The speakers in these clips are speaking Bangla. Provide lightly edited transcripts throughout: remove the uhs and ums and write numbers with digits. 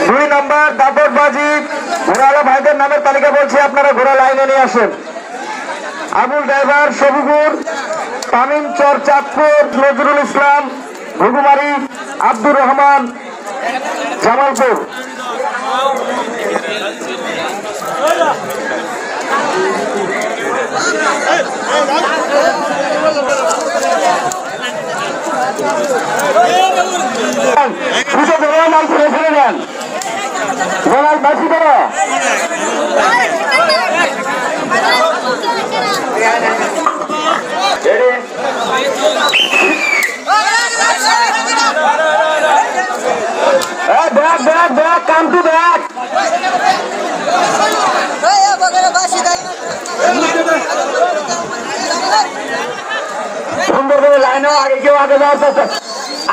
2 নম্বর দাপটবাজি ঘোড়ালা ভাইদের নামের তালিকা বলছি, আপনারা ঘোড়া লাইনে নিয়ে আসেন। আবুল ড্রাইভার শফিকুর, তামিম চর চাঁদপুর, নজরুল ইসলাম ঘুঘুমারি, আব্দুর রহমান জামালপুর। ফেলে দেন গোলাল বাসি করো। Bag bag bag come to bag. সুন্দর করে লাইনে আগে কেউ আগে যাওয়ার চেষ্টা।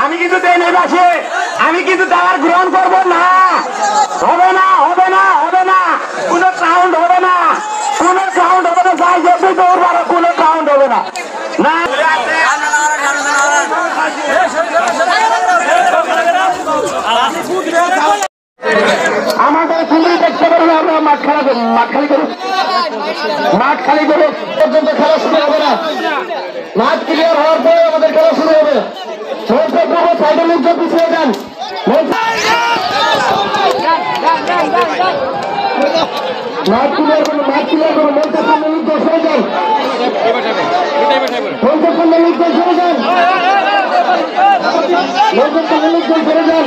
আমি কিন্তু দেই নাই বাসে, আমি কিন্তু দাবার গ্রহণ করবো না। হবে না হবে না হবে না, কোনো কাউন্ট হবে না, কোনো কাউন্ট হবে না। যাই যাবে দৌড় মারো, কোনো কাউন্ট হবে না। না আমাদের কুমির দেখতে পারবে, আমরা মাঠ খালি করবো, মাঠ খালি করবো, মাঠ খালি করবো পর্যন্ত খেলা শুরু হবে না। মাঠ ক্লিয়ার হওয়ার পরে আমাদের খেলা শুরু হবে। সাইডের লোকজন পিছিয়ে যান। মাঠ ক্লিয়ার করুন, মাঠ ক্লিয়ার করুন, মঞ্চের সামনে লোকজন সরে যান, মঞ্চের সামনে লোকজন সরে যান, মঞ্চের সামনে লোকজন সরে যান।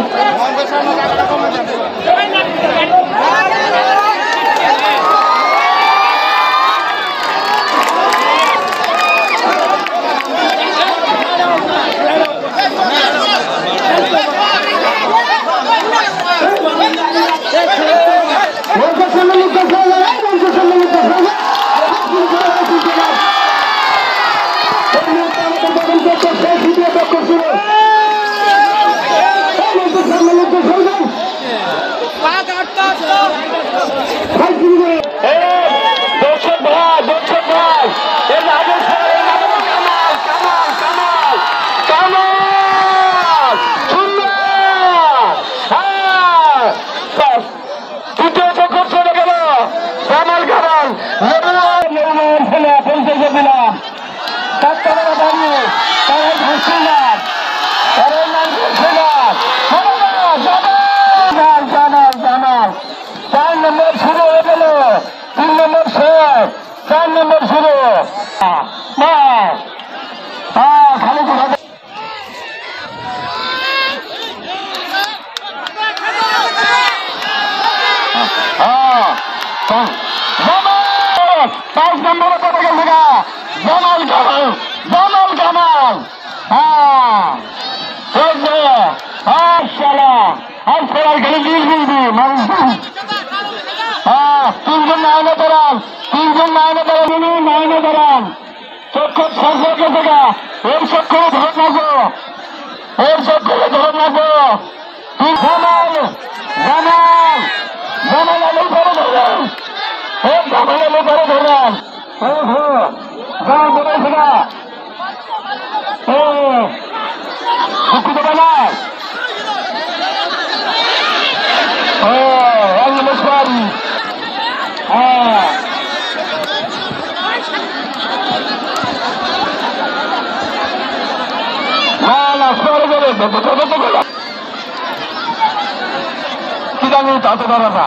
কি জানি তাতে দাঁড়াবা।